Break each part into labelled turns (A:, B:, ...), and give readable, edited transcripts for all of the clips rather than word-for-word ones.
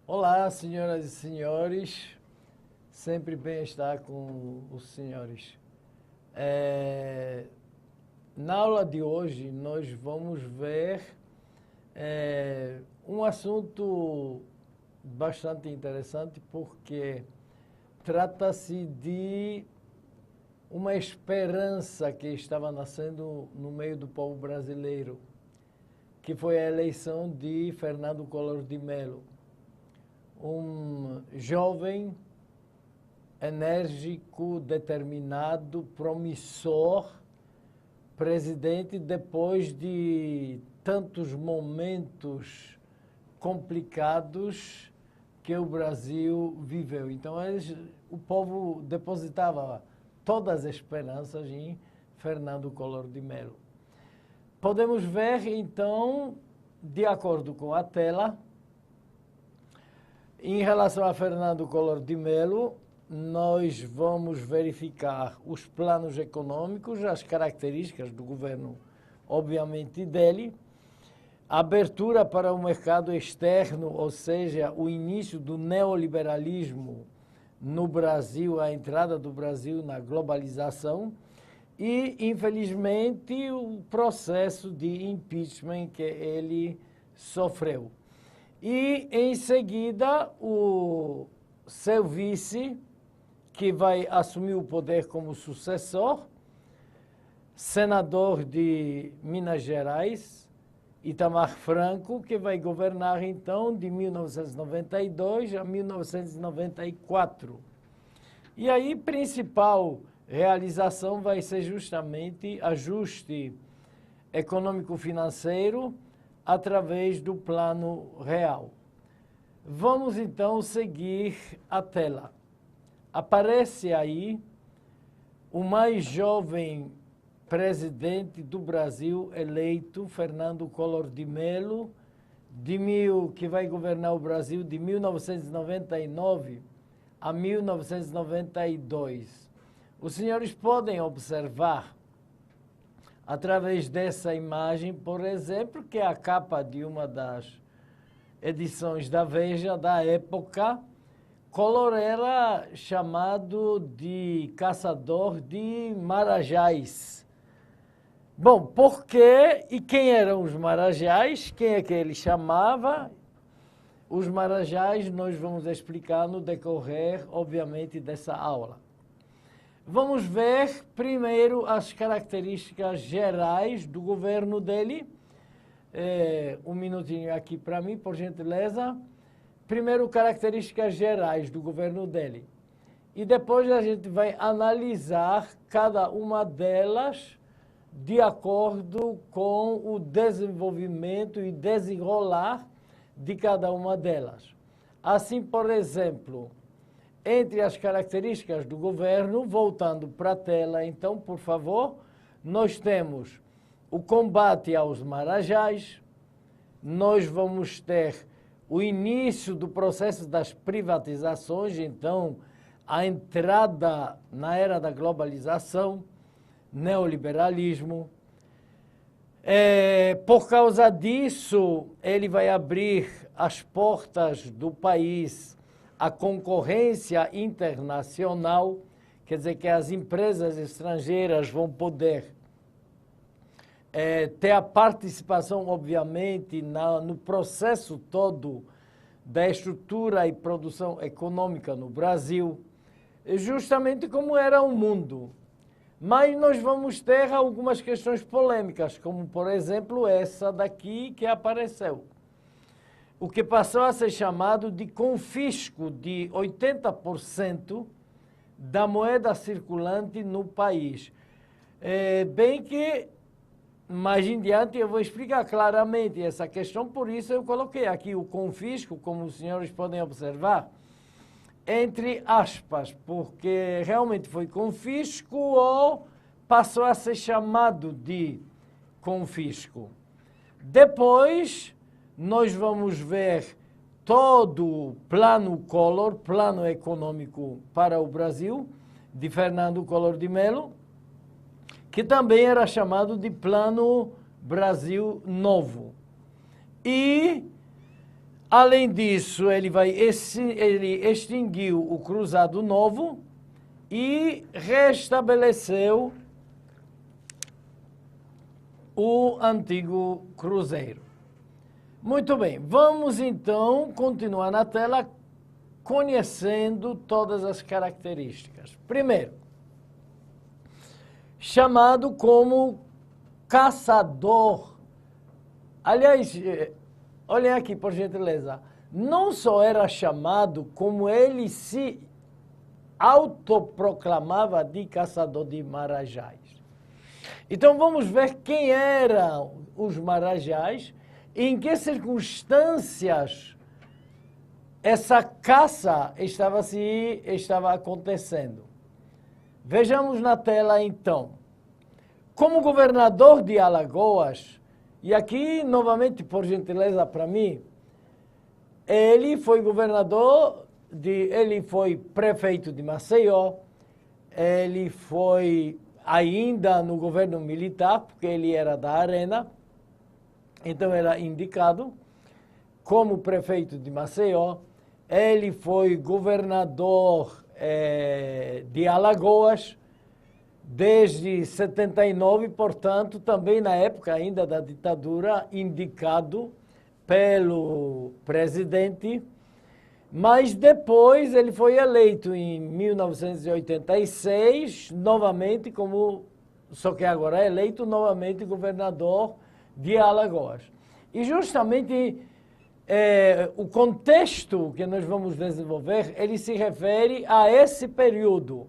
A: Olá, senhoras e senhores. Sempre bem estar com os senhores. Na aula de hoje, nós vamos ver um assunto bastante interessante, porque trata-se de uma esperança que estava nascendo no meio do povo brasileiro, que foi a eleição de Fernando Collor de Mello, um jovem, enérgico, determinado, promissor, presidente depois de tantos momentos complicados que o Brasil viveu. Então, o povo depositava todas as esperanças em Fernando Collor de Mello. Podemos ver, então, de acordo com a tela, em relação a Fernando Collor de Mello, nós vamos verificar os planos econômicos, as características do governo, obviamente, dele, a abertura para o mercado externo, ou seja, o início do neoliberalismo no Brasil, a entrada do Brasil na globalização e, infelizmente, o processo de impeachment que ele sofreu. E, em seguida, o seu vice, que vai assumir o poder como sucessor, senador de Minas Gerais, Itamar Franco, que vai governar, então, de 1992 a 1994. E aí, principal realização vai ser justamente ajuste econômico-financeiro através do Plano Real. Vamos, então, seguir a tela. Aparece aí o mais jovem presidente do Brasil eleito, Fernando Collor de Mello, que vai governar o Brasil de 1999 a 1992. Os senhores podem observar, através dessa imagem, por exemplo, que é a capa de uma das edições da Veja da época, Collor era chamado de caçador de marajás. Bom, por quê e quem eram os marajás? Quem é que ele chamava? Os marajás nós vamos explicar no decorrer, obviamente, dessa aula. Vamos ver primeiro as características gerais do governo dele. Um minutinho aqui para mim, por gentileza. Primeiro, características gerais do governo dele. E depois a gente vai analisar cada uma delas de acordo com o desenvolvimento e desenrolar de cada uma delas. Assim, por exemplo, entre as características do governo, voltando para a tela, então, por favor, nós temos o combate aos marajás, nós vamos ter o início do processo das privatizações, então, a entrada na era da globalização, neoliberalismo. Por causa disso, ele vai abrir as portas do país à concorrência internacional, quer dizer que as empresas estrangeiras vão poder ter a participação, obviamente, no processo todo da estrutura e produção econômica no Brasil, justamente como era o mundo. Mas nós vamos ter algumas questões polêmicas, como, por exemplo, essa daqui que apareceu. O que passou a ser chamado de confisco de 80% da moeda circulante no país. Bem que, mais em diante, eu vou explicar claramente essa questão, por isso eu coloquei aqui o confisco, como os senhores podem observar, entre aspas, porque realmente foi confisco ou passou a ser chamado de confisco. Depois, nós vamos ver todo o plano Collor, plano econômico para o Brasil, de Fernando Collor de Mello, que também era chamado de Plano Brasil Novo. E Além disso, ele extinguiu o Cruzado Novo e restabeleceu o antigo Cruzeiro. Muito bem, vamos então continuar na tela conhecendo todas as características. Primeiro, chamado como caçador. Aliás, olhem aqui, por gentileza. Não só era chamado, como ele se autoproclamava de caçador de marajás. Então vamos ver quem eram os marajás e em que circunstâncias essa caça estava acontecendo. Vejamos na tela então. Como governador de Alagoas, e aqui novamente por gentileza para mim, ele foi ele foi prefeito de Maceió, ele foi ainda no governo militar, porque ele era da Arena, então era indicado como prefeito de Maceió, ele foi governador de Alagoas desde 79, portanto, também na época ainda da ditadura, indicado pelo presidente, mas depois ele foi eleito em 1986, novamente só que agora é eleito novamente governador de Alagoas. E justamente o contexto que nós vamos desenvolver, ele se refere a esse período,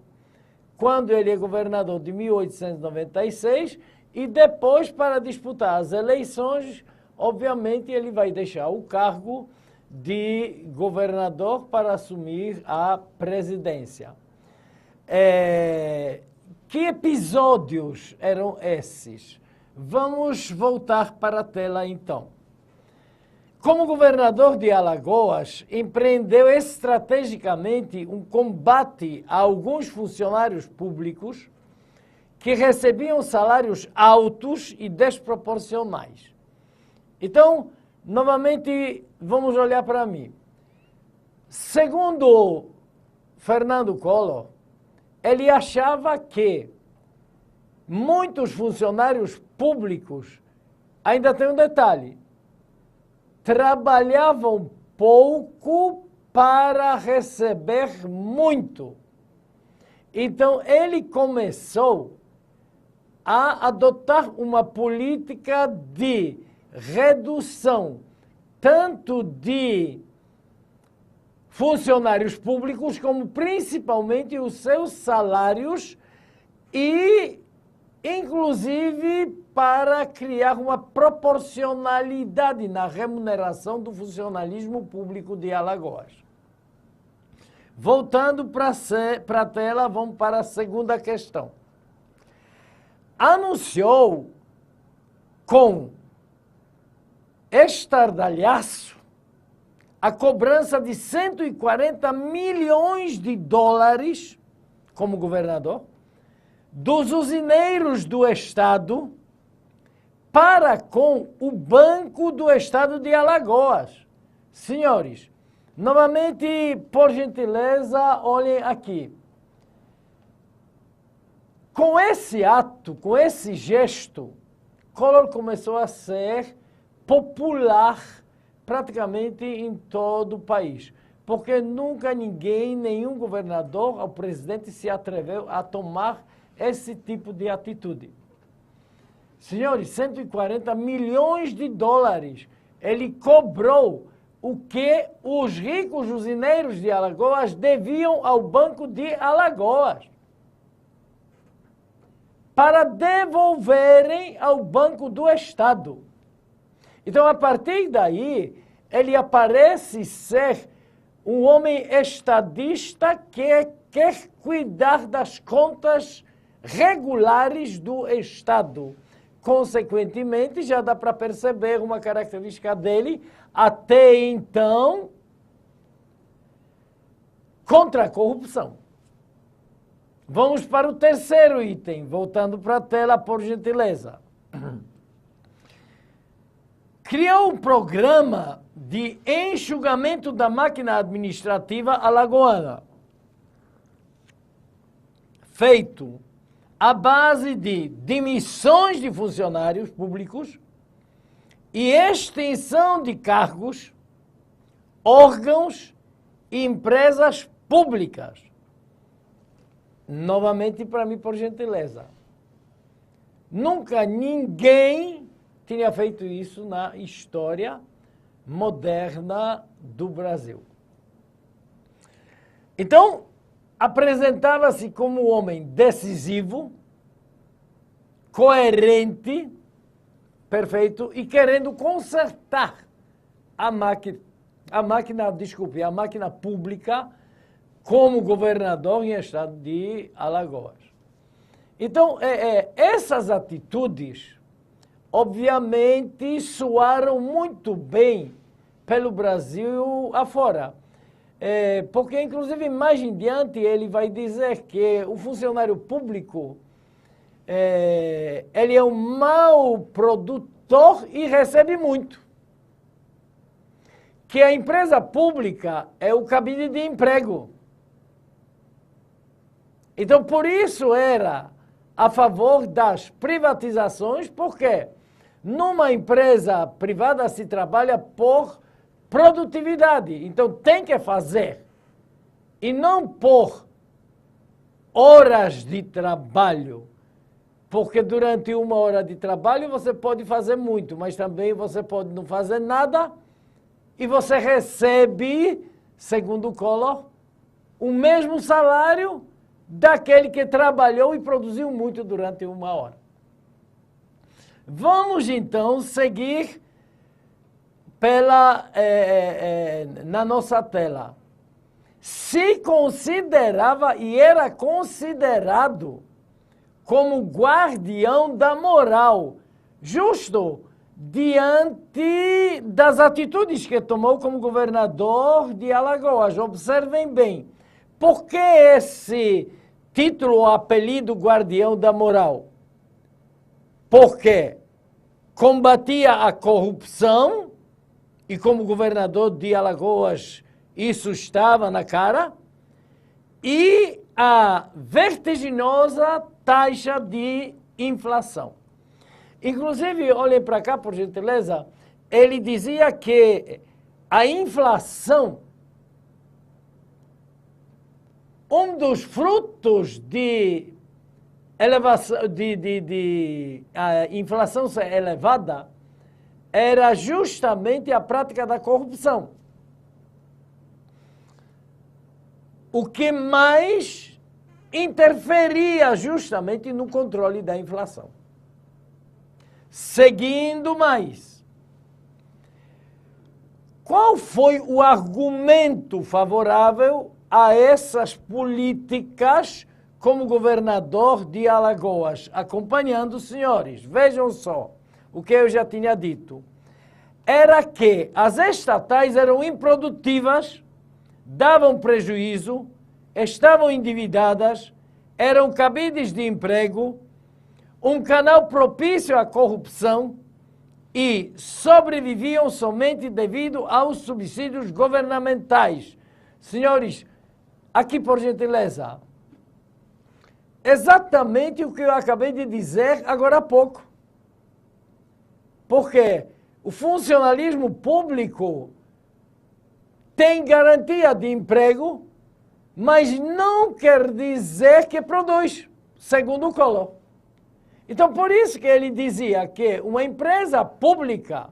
A: quando ele é governador de 1896, e depois para disputar as eleições, obviamente ele vai deixar o cargo de governador para assumir a presidência. Que episódios eram esses? Vamos voltar para a tela então. Como governador de Alagoas, empreendeu estrategicamente um combate a alguns funcionários públicos que recebiam salários altos e desproporcionais. Então, novamente, vamos olhar para mim. Segundo Fernando Collor, ele achava que muitos funcionários públicos, ainda tem um detalhe, trabalhavam pouco para receber muito. Então, ele começou a adotar uma política de redução tanto de funcionários públicos como principalmente os seus salários e inclusive para criar uma proporcionalidade na remuneração do funcionalismo público de Alagoas. Voltando para a tela, vamos para a segunda questão. Anunciou com estardalhaço a cobrança de 140 milhões de dólares como governador dos usineiros do Estado para com o Banco do Estado de Alagoas. Senhores, novamente, por gentileza, olhem aqui. Com esse ato, com esse gesto, Collor começou a ser popular praticamente em todo o país. Porque nunca ninguém, nenhum governador ou presidente se atreveu a tomar esse tipo de atitude. Senhores, 140 milhões de dólares ele cobrou o que os ricos usineiros de Alagoas deviam ao Banco de Alagoas para devolverem ao Banco do Estado. Então, a partir daí, ele aparece ser um homem estadista que quer cuidar das contas regulares do Estado. Consequentemente, já dá para perceber uma característica dele, até então, contra a corrupção. Vamos para o terceiro item, voltando para a tela, por gentileza. criou um programa de enxugamento da máquina administrativa alagoana, feito à base de demissões de funcionários públicos e extensão de cargos, órgãos e empresas públicas. Novamente, para mim, por gentileza. Nunca ninguém tinha feito isso na história moderna do Brasil. Então, apresentava-se como um homem decisivo, coerente, perfeito, e querendo consertar a máquina pública como governador em estado de Alagoas. Então, essas atitudes, obviamente, soaram muito bem pelo Brasil afora. Porque, inclusive, mais em diante, ele vai dizer que o funcionário público ele é um mau produtor e recebe muito. Que a empresa pública é o cabide de emprego. Então, por isso era a favor das privatizações, porque numa empresa privada se trabalha por produtividade. Então, tem que fazer. E não por horas de trabalho. Porque durante uma hora de trabalho você pode fazer muito, mas também você pode não fazer nada e você recebe, segundo o Collor, o mesmo salário daquele que trabalhou e produziu muito durante uma hora. Vamos então seguir na nossa tela. Se considerava e era considerado como guardião da moral, justo diante das atitudes que tomou como governador de Alagoas. Observem bem, por que esse título ou apelido guardião da moral? Porque combatia a corrupção, e como governador de Alagoas isso estava na cara, e a vertiginosa taxa de inflação. Inclusive, olhem para cá, por gentileza, ele dizia que a inflação, um dos frutos de elevação, a inflação ser elevada, era justamente a prática da corrupção. O que mais interferia justamente no controle da inflação. Seguindo mais. Qual foi o argumento favorável a essas políticas como governador de Alagoas? Acompanhando os senhores, vejam só o que eu já tinha dito. Era que as estatais eram improdutivas, davam prejuízo, estavam endividadas, eram cabides de emprego, um canal propício à corrupção e sobreviviam somente devido aos subsídios governamentais. Senhores, aqui por gentileza, exatamente o que eu acabei de dizer agora há pouco. Porque o funcionalismo público tem garantia de emprego, mas não quer dizer que produz, segundo o Collor. Então, por isso que ele dizia que uma empresa pública,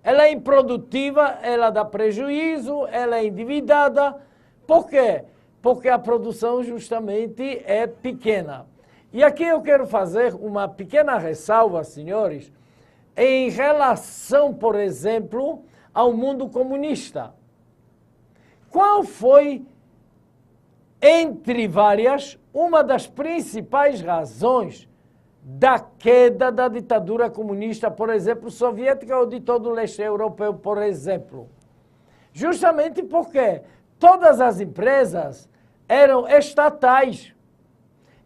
A: ela é improdutiva, ela dá prejuízo, ela é endividada. Por quê? Porque a produção justamente é pequena. E aqui eu quero fazer uma pequena ressalva, senhores, em relação, por exemplo, ao mundo comunista. Qual foi, entre várias, uma das principais razões da queda da ditadura comunista, por exemplo, soviética ou de todo o leste europeu, por exemplo? Justamente porque todas as empresas eram estatais.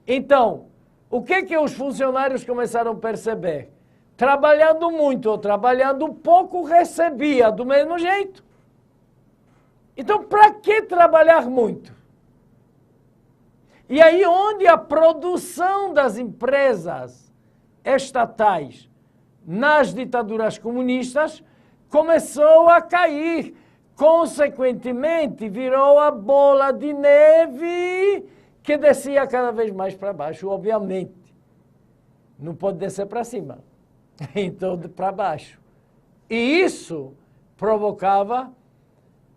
A: Então, o que os funcionários começaram a perceber? trabalhando muito ou trabalhando pouco, recebia do mesmo jeito. Então, para que trabalhar muito? E aí, onde a produção das empresas estatais nas ditaduras comunistas começou a cair. Consequentemente, virou a bola de neve que descia cada vez mais para baixo, obviamente. Não pode descer para cima, então para baixo. E isso provocava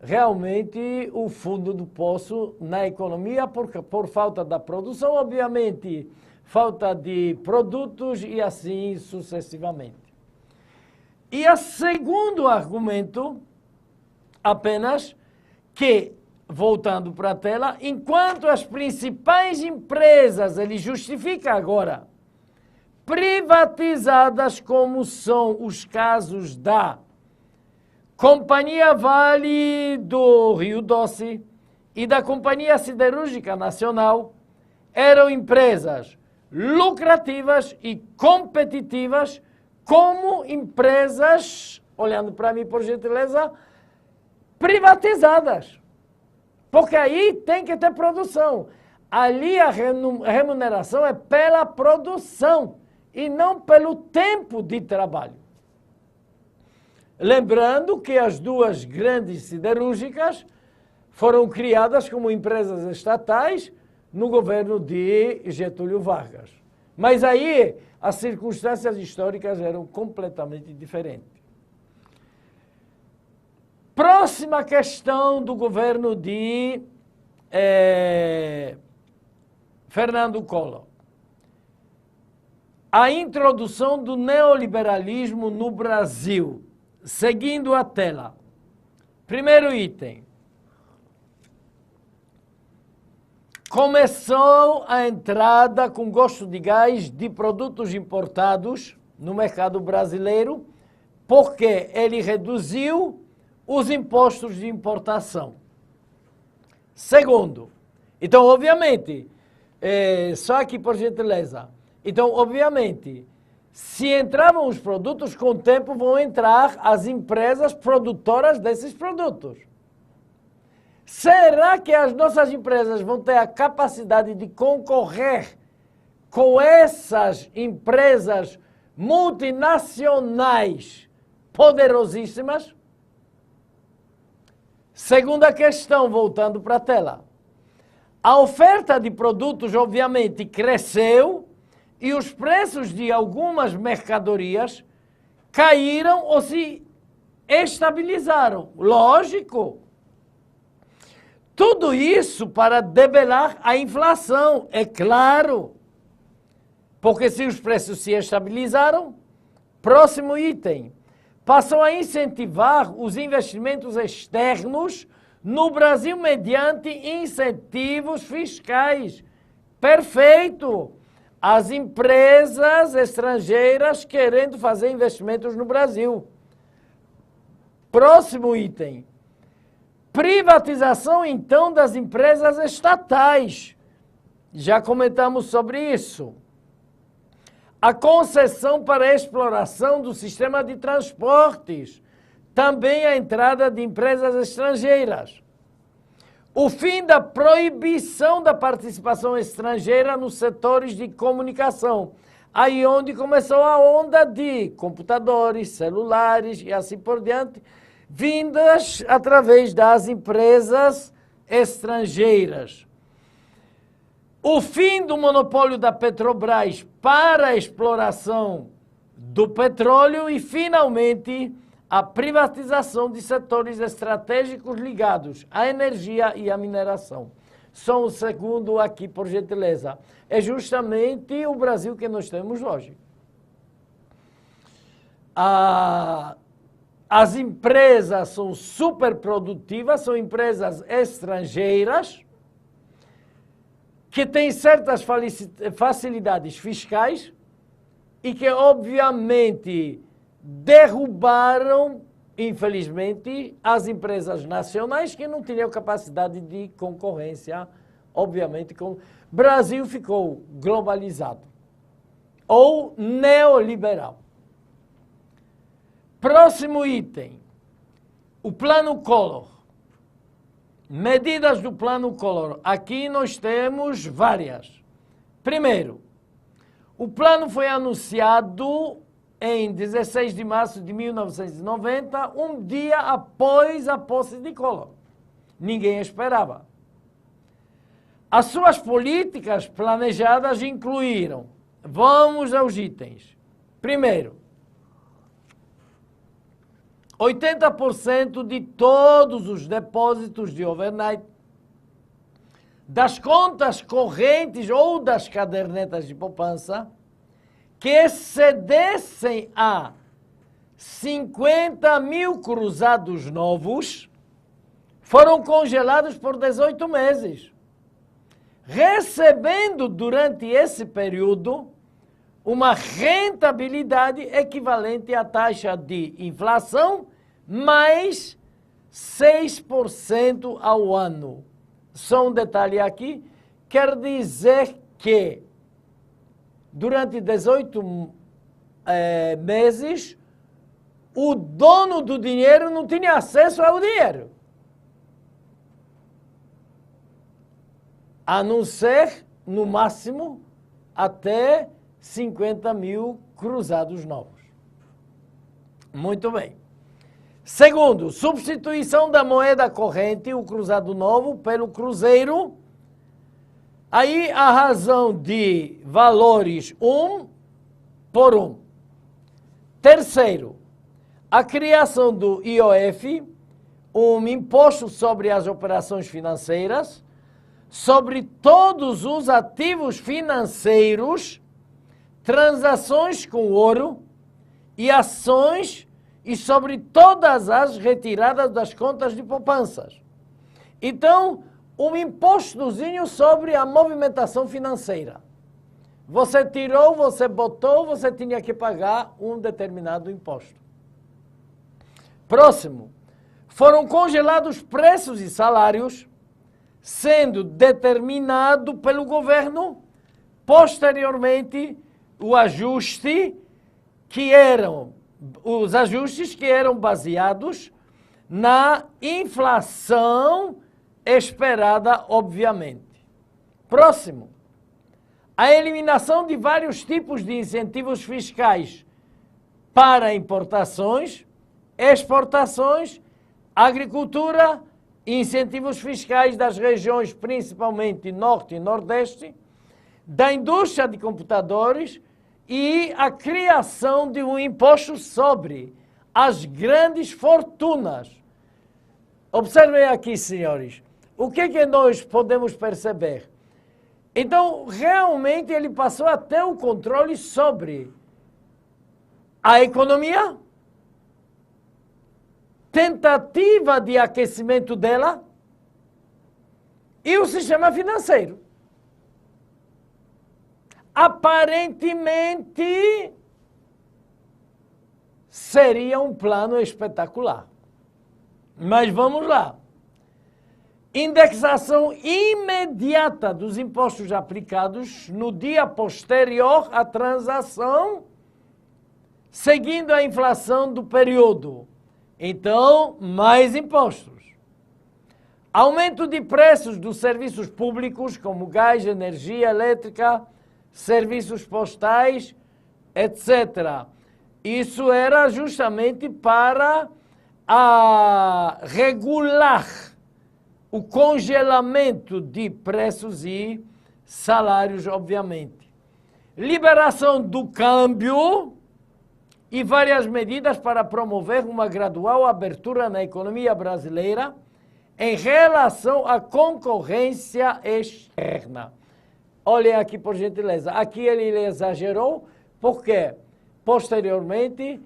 A: realmente o fundo do poço na economia por falta da produção, obviamente, falta de produtos e assim sucessivamente. E o segundo argumento, apenas que, voltando para a tela, enquanto as principais empresas, ele justifica agora, privatizadas como são os casos da Companhia Vale do Rio Doce e da Companhia Siderúrgica Nacional, eram empresas lucrativas e competitivas como empresas, olhando para mim por gentileza, privatizadas. Porque aí tem que ter produção. Ali a remuneração é pela produção e não pelo tempo de trabalho. Lembrando que as duas grandes siderúrgicas foram criadas como empresas estatais no governo de Getúlio Vargas. Mas aí as circunstâncias históricas eram completamente diferentes. Próxima questão do governo de Fernando Collor. A introdução do neoliberalismo no Brasil. Seguindo a tela. Primeiro item. Começou a entrada com gosto de gás de produtos importados no mercado brasileiro, porque ele reduziu os impostos de importação. Segundo, então, obviamente, só aqui por gentileza, então, obviamente, se entravam os produtos, com o tempo vão entrar as empresas produtoras desses produtos. Será que as nossas empresas vão ter a capacidade de concorrer com essas empresas multinacionais poderosíssimas? Segunda questão, voltando para a tela. A oferta de produtos, obviamente, cresceu e os preços de algumas mercadorias caíram ou se estabilizaram. Lógico. Tudo isso para debelar a inflação, é claro. Porque se os preços se estabilizaram, próximo item, passou a incentivar os investimentos externos no Brasil mediante incentivos fiscais. Perfeito! As empresas estrangeiras querendo fazer investimentos no Brasil. Próximo item. Privatização, então, das empresas estatais. Já comentamos sobre isso. A concessão para a exploração do sistema de transportes. Também a entrada de empresas estrangeiras. O fim da proibição da participação estrangeira nos setores de comunicação. Aí onde começou a onda de computadores, celulares e assim por diante, vindas através das empresas estrangeiras. O fim do monopólio da Petrobras para a exploração do petróleo e, finalmente, a privatização de setores estratégicos ligados à energia e à mineração. Só um segundo aqui, por gentileza. É justamente o Brasil que nós temos hoje. As empresas são superprodutivas, são empresas estrangeiras que têm certas facilidades fiscais e que, obviamente, derrubaram, infelizmente, as empresas nacionais que não tinham capacidade de concorrência, obviamente, com o Brasil ficou globalizado ou neoliberal. Próximo item, o Plano Collor. Medidas do Plano Collor. Aqui nós temos várias. Primeiro, o plano foi anunciado em 16 de março de 1990, um dia após a posse de Collor. Ninguém esperava. As suas políticas planejadas incluíram, vamos aos itens. Primeiro, 80% de todos os depósitos de overnight, das contas correntes ou das cadernetas de poupança, que excedessem a 50 mil cruzados novos, foram congelados por 18 meses, recebendo durante esse período uma rentabilidade equivalente à taxa de inflação mais 6% ao ano. Só um detalhe aqui, quer dizer que durante 18 meses o dono do dinheiro não tinha acesso ao dinheiro. A não ser, no máximo, até 50 mil cruzados novos. Muito bem. Segundo, substituição da moeda corrente, o cruzado novo, pelo cruzeiro. Aí a razão de valores 1 por 1. Terceiro, a criação do IOF, um imposto sobre as operações financeiras, sobre todos os ativos financeiros, transações com ouro e ações e sobre todas as retiradas das contas de poupanças. Então, um impostozinho sobre a movimentação financeira. Você tirou, você botou, você tinha que pagar um determinado imposto. Próximo, foram congelados preços e salários, sendo determinado pelo governo, posteriormente, os ajustes que eram baseados na inflação esperada, obviamente. Próximo, a eliminação de vários tipos de incentivos fiscais para importações, exportações, agricultura, incentivos fiscais das regiões principalmente Norte e Nordeste, da indústria de computadores e a criação de um imposto sobre as grandes fortunas. Observem aqui, senhores, o que nós podemos perceber? Então, realmente ele passou a ter o controle sobre a economia, tentativa de aquecimento dela e o sistema financeiro. Aparentemente, seria um plano espetacular. Mas vamos lá. Indexação imediata dos impostos aplicados no dia posterior à transação, seguindo a inflação do período. Então, mais impostos. Aumento de preços dos serviços públicos, como gás, energia elétrica, serviços postais, etc. Isso era justamente para regular o congelamento de preços e salários, obviamente. Liberação do câmbio e várias medidas para promover uma gradual abertura na economia brasileira em relação à concorrência externa. Olhem aqui, por gentileza. Aqui ele exagerou, porque, posteriormente,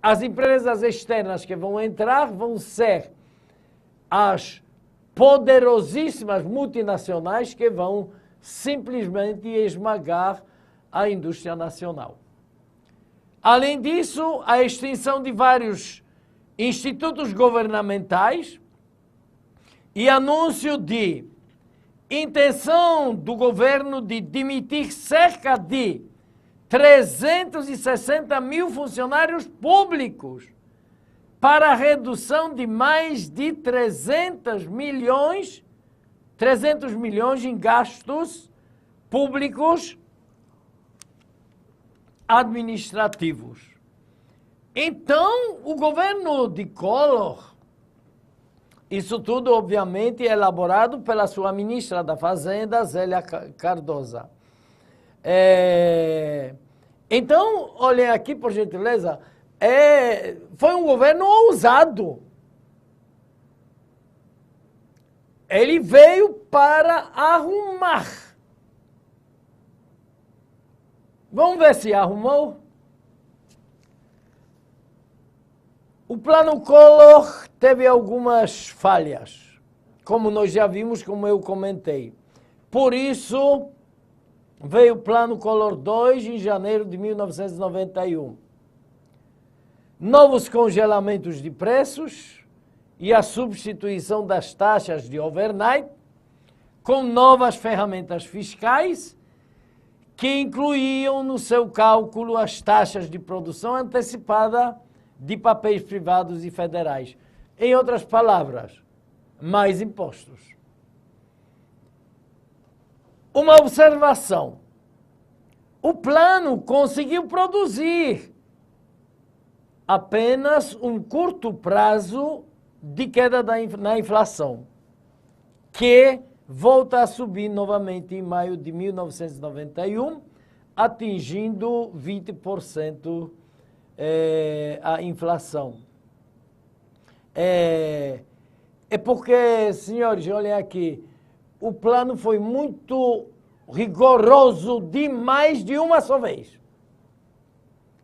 A: as empresas externas que vão entrar vão ser as poderosíssimas multinacionais que vão simplesmente esmagar a indústria nacional. Além disso, a extinção de vários institutos governamentais e anúncio de intenção do governo de demitir cerca de 360 mil funcionários públicos para a redução de mais de 300 milhões em gastos públicos administrativos. Então, o governo de Collor, isso tudo, obviamente, elaborado pela sua ministra da Fazenda, Zélia Cardoso. Então, olhem aqui, por gentileza, foi um governo ousado. Ele veio para arrumar. Vamos ver se arrumou? O plano Collor teve algumas falhas, como nós já vimos, como eu comentei. Por isso, veio o plano Collor 2 em janeiro de 1991. Novos congelamentos de preços e a substituição das taxas de overnight com novas ferramentas fiscais que incluíam no seu cálculo as taxas de produção antecipada de papéis privados e federais. Em outras palavras, mais impostos. Uma observação. O plano conseguiu produzir apenas um curto prazo de queda na inflação, que volta a subir novamente em maio de 1991, atingindo 20% a inflação. É porque, senhores, olhem aqui, o plano foi muito rigoroso demais de uma só vez.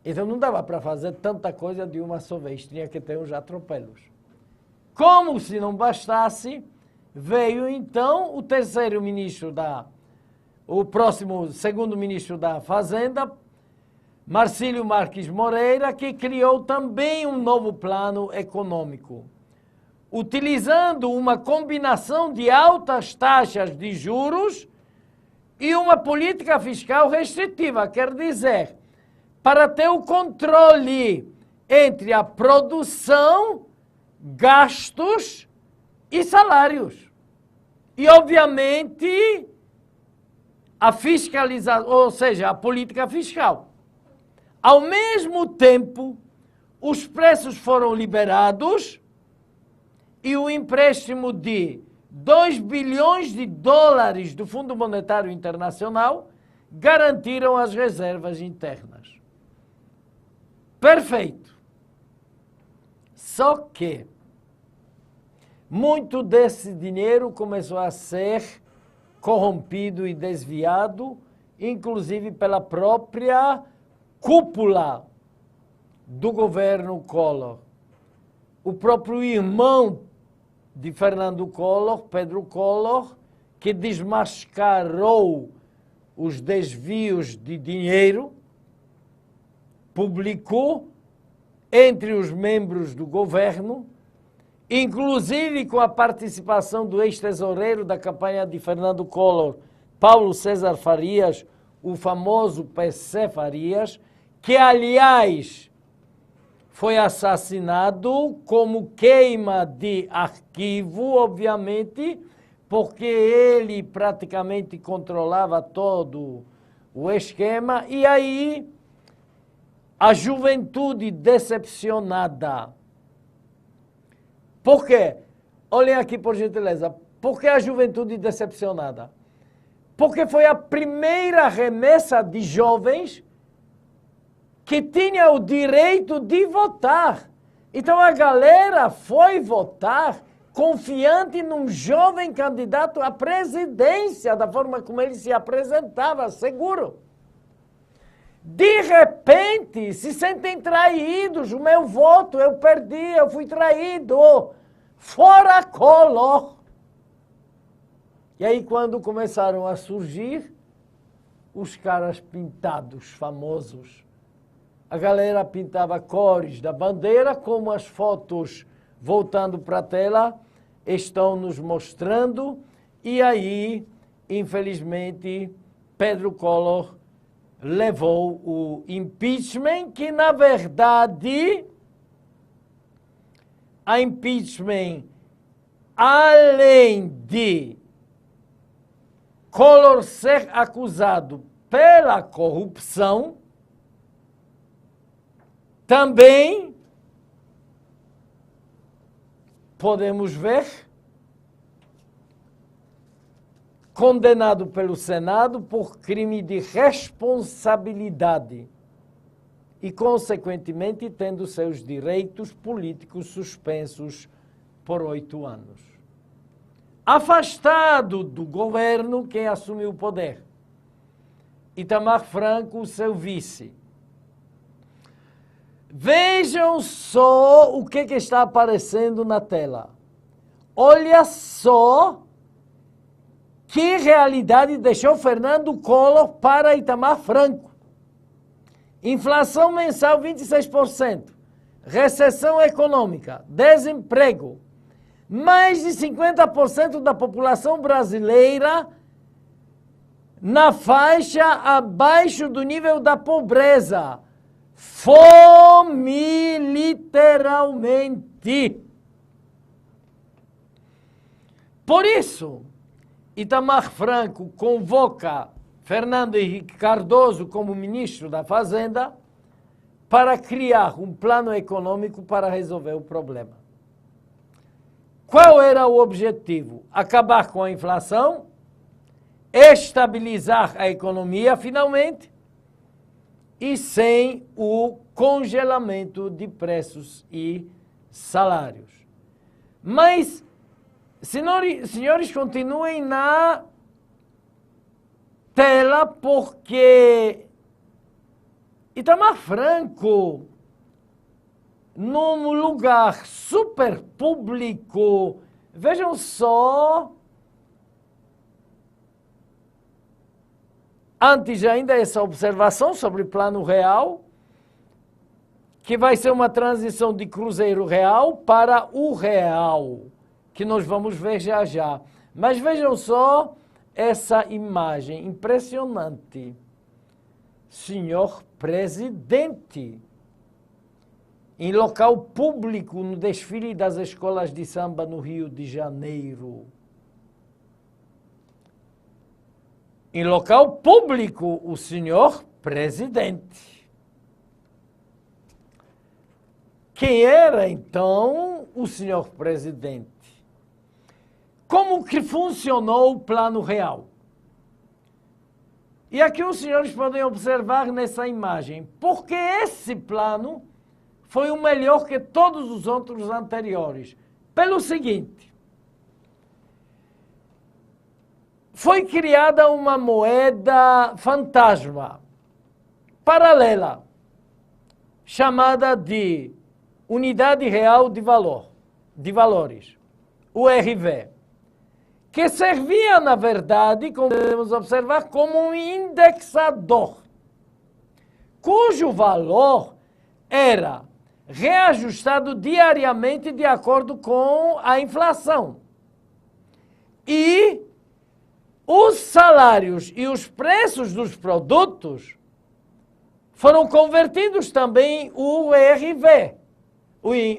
A: Então não dava para fazer tanta coisa de uma só vez, tinha que ter uns atropelos. Como se não bastasse, veio então segundo ministro da Fazenda, Marcílio Marques Moreira, que criou também um novo plano econômico, utilizando uma combinação de altas taxas de juros e uma política fiscal restritiva, quer dizer, para ter o controle entre a produção, gastos e salários. E, obviamente, a fiscalização, ou seja, a política fiscal. Ao mesmo tempo, os preços foram liberados e o empréstimo de 2 bilhões de dólares do Fundo Monetário Internacional garantiram as reservas internas. Perfeito. Só que muito desse dinheiro começou a ser corrompido e desviado, inclusive pela própria cúpula do governo Collor. O próprio irmão de Fernando Collor, Pedro Collor, que desmascarou os desvios de dinheiro, publicou entre os membros do governo, inclusive com a participação do ex-tesoureiro da campanha de Fernando Collor, Paulo César Farias, o famoso PC Farias, que, aliás, foi assassinado como queima de arquivo, obviamente, porque ele praticamente controlava todo o esquema, e aí a juventude decepcionada. Por quê? Olhem aqui, por gentileza. Por que a juventude decepcionada? Porque foi a primeira remessa de jovens que tinha o direito de votar. Então a galera foi votar confiante num jovem candidato à presidência, da forma como ele se apresentava, seguro. De repente, se sentem traídos, o meu voto, eu perdi, eu fui traído, fora Collor. E aí quando começaram a surgir os caras pintados, famosos, a galera pintava cores da bandeira, como as fotos, voltando para a tela, estão nos mostrando, e aí, infelizmente, Pedro Collor levou o impeachment, que na verdade a impeachment, além de Collor ser acusado pela corrupção, também podemos ver condenado pelo Senado por crime de responsabilidade e, consequentemente, tendo seus direitos políticos suspensos por 8 anos. Afastado do governo, quem assumiu o poder? Itamar Franco, seu vice. Vejam só o que está aparecendo na tela. Olha só que realidade deixou Fernando Collor para Itamar Franco. Inflação mensal 26%, recessão econômica, desemprego. Mais de 50% da população brasileira na faixa abaixo do nível da pobreza. Fome, literalmente. Por isso, Itamar Franco convoca Fernando Henrique Cardoso como ministro da Fazenda para criar um plano econômico para resolver o problema. Qual era o objetivo? Acabar com a inflação, estabilizar a economia finalmente e sem o congelamento de preços e salários. Mas, senhores, continuem na tela, porque Itamar Franco, num lugar super público, vejam só, antes ainda essa observação sobre o Plano Real, que vai ser uma transição de Cruzeiro Real para o Real, que nós vamos ver já já. Mas vejam só essa imagem impressionante. Senhor presidente, em local público, no desfile das escolas de samba no Rio de Janeiro. Em local público, o senhor presidente. Quem era, então, o senhor presidente? Como que funcionou o Plano Real? E aqui os senhores podem observar nessa imagem, porque esse plano foi o melhor que todos os outros anteriores. Pelo seguinte, foi criada uma moeda fantasma, paralela, chamada de Unidade Real de Valores, URV, que servia, na verdade, como podemos observar, como um indexador, cujo valor era reajustado diariamente de acordo com a inflação. E os salários e os preços dos produtos foram convertidos também em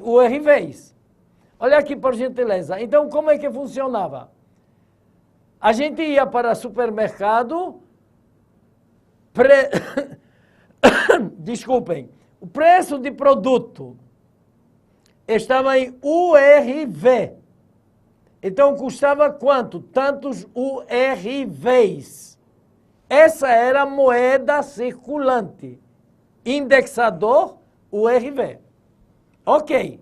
A: URVs. Olha aqui, por gentileza. Então, como é que funcionava? A gente ia para o supermercado, desculpem, o preço de produto estava em URV. Então, custava quanto? Tantos URVs. Essa era a moeda circulante. Indexador, URV. Ok.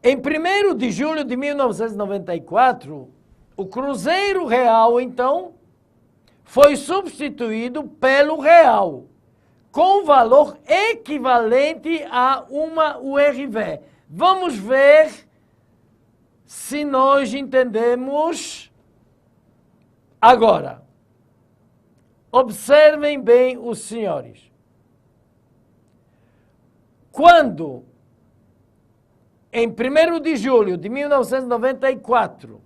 A: Em 1º de julho de 1994, o Cruzeiro Real, então, foi substituído pelo Real, com valor equivalente a uma URV. Vamos ver se nós entendemos agora. Observem bem os senhores. Quando, em 1º de julho de 1994,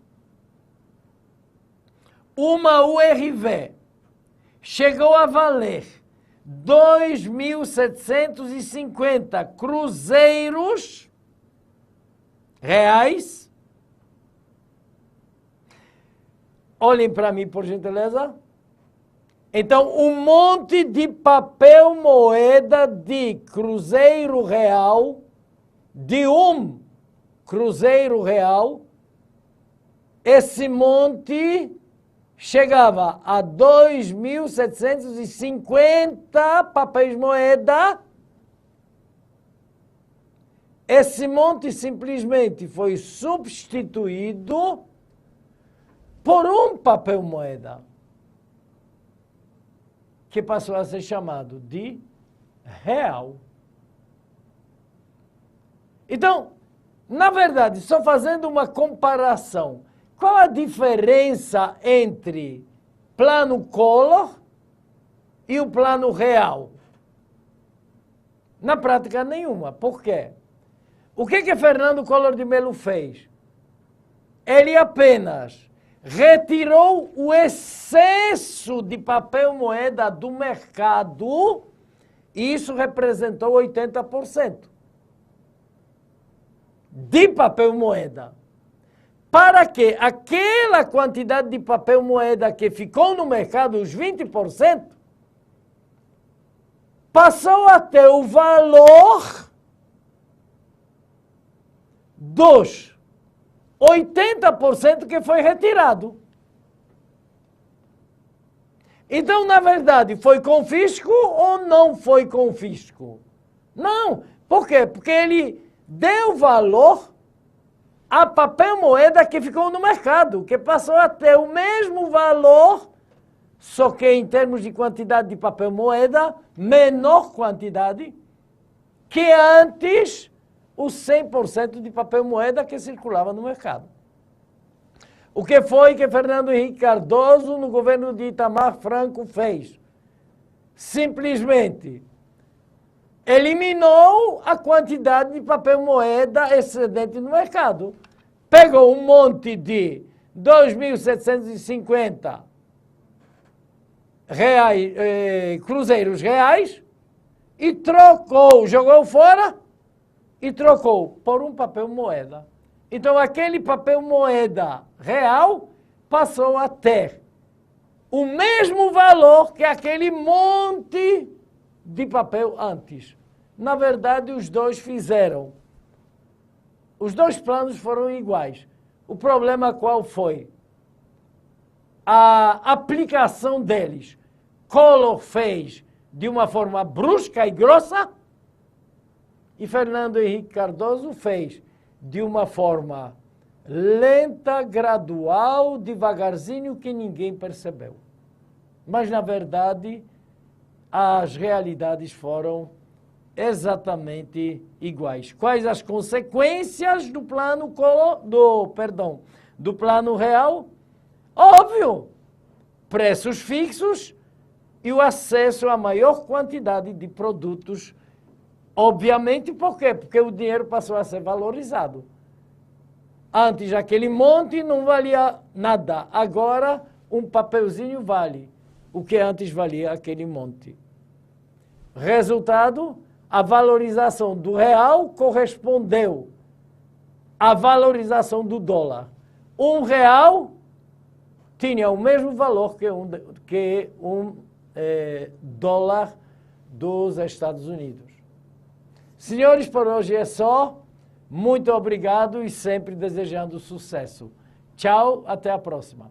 A: uma URV chegou a valer 2.750 cruzeiros reais. Olhem para mim, por gentileza. Então, um monte de papel moeda de cruzeiro real, de um cruzeiro real, esse monte chegava a 2.750 papéis moeda. Esse monte simplesmente foi substituído por um papel moeda, que passou a ser chamado de real. Então, na verdade, só fazendo uma comparação, qual a diferença entre plano Collor e o plano real? Na prática, nenhuma. Por quê? O que Fernando Collor de Mello fez? Ele apenas retirou o excesso de papel moeda do mercado e isso representou 80% de papel moeda. Para que aquela quantidade de papel moeda que ficou no mercado, os 20%, passou a ter o valor dos 80% que foi retirado. Então, na verdade, foi confisco ou não foi confisco? Não. Por quê? Porque ele deu valor a papel moeda que ficou no mercado, que passou a ter o mesmo valor, só que em termos de quantidade de papel moeda, menor quantidade que antes os 100% de papel moeda que circulava no mercado. O que foi que Fernando Henrique Cardoso, no governo de Itamar Franco, fez? Simplesmente eliminou a quantidade de papel moeda excedente no mercado. Pegou um monte de 2.750 cruzeiros reais e trocou, jogou fora e trocou por um papel moeda. Então, aquele papel moeda real passou a ter o mesmo valor que aquele monte de papel antes. Na verdade, os dois fizeram. Os dois planos foram iguais. O problema qual foi? A aplicação deles. Collor fez de uma forma brusca e grossa e Fernando Henrique Cardoso fez de uma forma lenta, gradual, devagarzinho, que ninguém percebeu. Mas, na verdade, as realidades foram exatamente iguais. Quais as consequências do plano do plano real? Óbvio, preços fixos e o acesso a maior quantidade de produtos. Obviamente, por quê? Porque o dinheiro passou a ser valorizado. Antes, aquele monte não valia nada. Agora, um papelzinho vale o que antes valia aquele monte. Resultado, a valorização do real correspondeu à valorização do dólar. Um real tinha o mesmo valor que um dólar dos Estados Unidos. Senhores, por hoje é só. Muito obrigado e sempre desejando sucesso. Tchau, até a próxima.